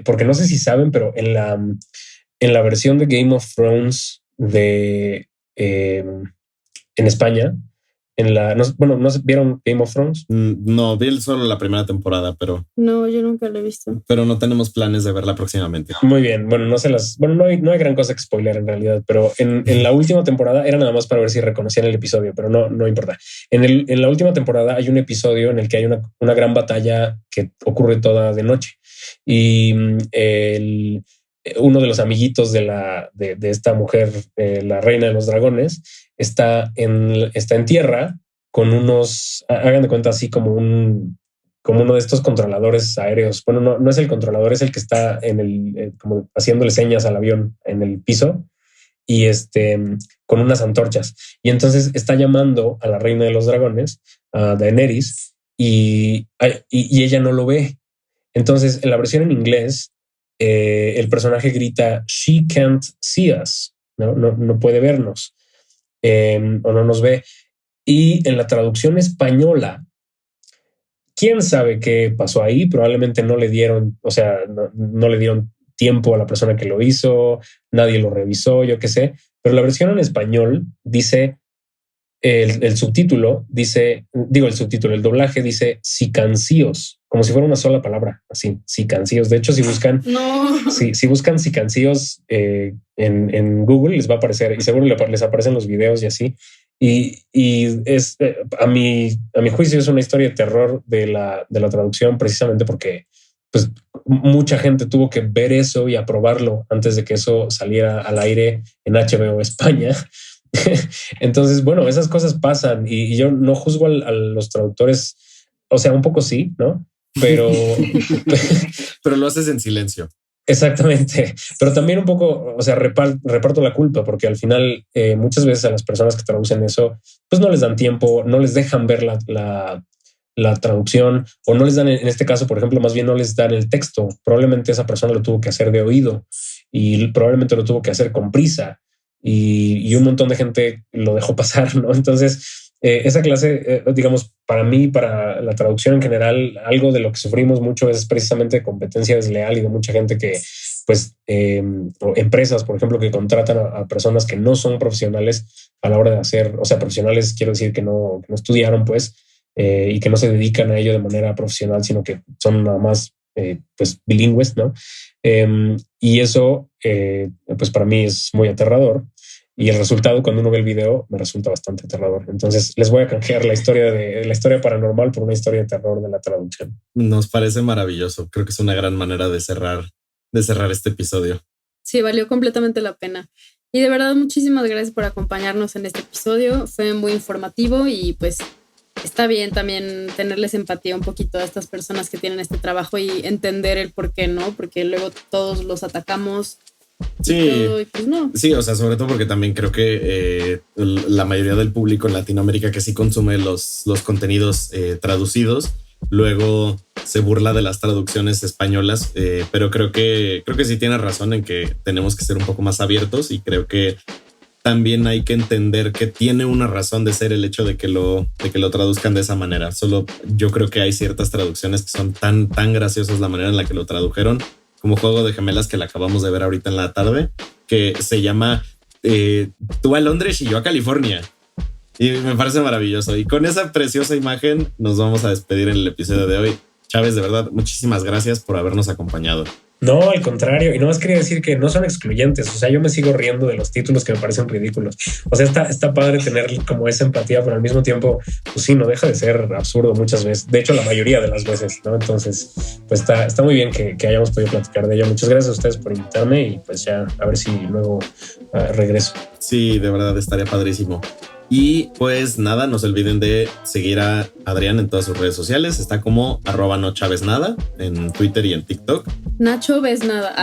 porque no sé si saben, pero en la versión de Game of Thrones en España, ¿no vieron Game of Thrones? No, vi solo la primera temporada, pero no, yo nunca lo he visto. Pero no tenemos planes de verla próximamente. Muy bien, bueno, no hay gran cosa que spoiler en realidad, pero en la última temporada era nada más para ver si reconocían el episodio, pero no importa. En la última temporada hay un episodio en el que hay una gran batalla que ocurre toda de noche y uno de los amiguitos de esta mujer, la reina de los dragones, está en tierra con unos, hagan de cuenta así como uno de estos controladores aéreos. Bueno, no es el controlador, es el que está como haciéndole señas al avión en el piso y con unas antorchas. Y entonces está llamando a la reina de los dragones, a Daenerys, y ella no lo ve. Entonces, en la versión en inglés, el personaje grita "She can't see us", no puede vernos, o no nos ve. Y en la traducción española, quién sabe qué pasó ahí. Probablemente no le dieron, no le dieron tiempo a la persona que lo hizo, nadie lo revisó, yo qué sé. Pero la versión en español dice, el subtítulo dice, el doblaje dice sicancíos, como si fuera una sola palabra, así, sicancíos. De hecho, si buscan, si buscan sicancíos en Google, les va a aparecer y seguro les aparecen los videos y así. Y es, a mi juicio, es una historia de terror de la traducción, precisamente porque pues mucha gente tuvo que ver eso y aprobarlo antes de que eso saliera al aire en HBO España. Entonces, bueno, esas cosas pasan y yo no juzgo a los traductores, o sea, un poco sí, ¿no? Pero lo haces en silencio. Exactamente, pero también un poco, o sea, reparto la culpa, porque al final muchas veces a las personas que traducen eso, pues no les dan tiempo, no les dejan ver la traducción, o no les dan, en este caso, por ejemplo, más bien no les dan el texto. Probablemente esa persona lo tuvo que hacer de oído y probablemente lo tuvo que hacer con prisa y un montón de gente lo dejó pasar, ¿no? Entonces, esa clase, digamos, para mí, para la traducción en general, algo de lo que sufrimos mucho es precisamente competencia desleal y de mucha gente que, pues, o empresas, por ejemplo, que contratan a personas que no son profesionales a la hora de hacer, o sea, profesionales, quiero decir que no estudiaron, pues, y que no se dedican a ello de manera profesional, sino que son nada más, pues, bilingües, ¿no? Y eso, pues, para mí es muy aterrador. Y el resultado, cuando uno ve el video, me resulta bastante aterrador. Entonces les voy a canjear la historia paranormal por una historia de terror de la traducción. Nos parece maravilloso. Creo que es una gran manera de cerrar este episodio. Sí, valió completamente la pena. Y de verdad, muchísimas gracias por acompañarnos en este episodio. Fue muy informativo y pues está bien también tenerles empatía un poquito a estas personas que tienen este trabajo y entender el por qué, ¿no? Porque luego todos los atacamos. Sí, y pues no. Sí, o sea, sobre todo porque también creo que la mayoría del público en Latinoamérica que sí consume los contenidos traducidos, luego se burla de las traducciones españolas, pero creo que sí tiene razón en que tenemos que ser un poco más abiertos y creo que también hay que entender que tiene una razón de ser el hecho de que lo traduzcan de esa manera. Solo yo creo que hay ciertas traducciones que son tan graciosas la manera en la que lo tradujeron como juego de gemelas que la acabamos de ver ahorita en la tarde, que se llama Tú a Londres y yo a California. Y me parece maravilloso. Y con esa preciosa imagen nos vamos a despedir en el episodio de hoy. Chávez, de verdad, muchísimas gracias por habernos acompañado. No, al contrario. Y nomás quería decir que no son excluyentes. O sea, yo me sigo riendo de los títulos que me parecen ridículos. O sea, está padre tener como esa empatía, pero al mismo tiempo, pues sí, no deja de ser absurdo muchas veces. De hecho, la mayoría de las veces, ¿no? Entonces, pues está muy bien que hayamos podido platicar de ello. Muchas gracias a ustedes por invitarme y pues ya a ver si luego regreso. Sí, de verdad estaría padrísimo. Y pues nada, no se olviden de seguir a Adrián en todas sus redes sociales. Está como @nochaveznada en Twitter y en TikTok. Nacho ves nada.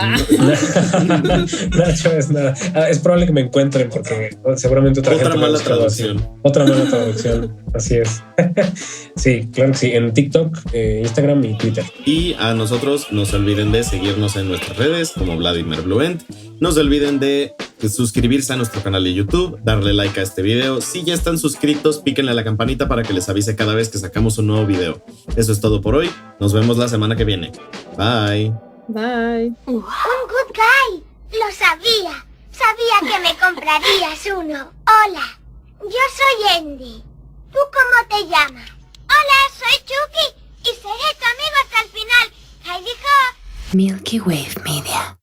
Nacho ves nada. Es probable que me encuentren porque seguramente otra gente mala traducción. Otra mala traducción. Así es. Sí, claro que sí. En TikTok, Instagram y Twitter. Y a nosotros no se olviden de seguirnos en nuestras redes como Vladimir Bluent. No se olviden de suscribirse a nuestro canal de YouTube, darle like a este video. Si ya están suscritos, píquenle a la campanita para que les avise cada vez que sacamos un nuevo video. Eso es todo por hoy. Nos vemos la semana que viene. Bye. Bye. Un good guy. Lo sabía. Sabía que me comprarías uno. Hola, yo soy Andy. ¿Tú cómo te llamas? Hola, soy Chucky y seré tu amigo hasta el final. Heidi Ho. Milky Wave Media.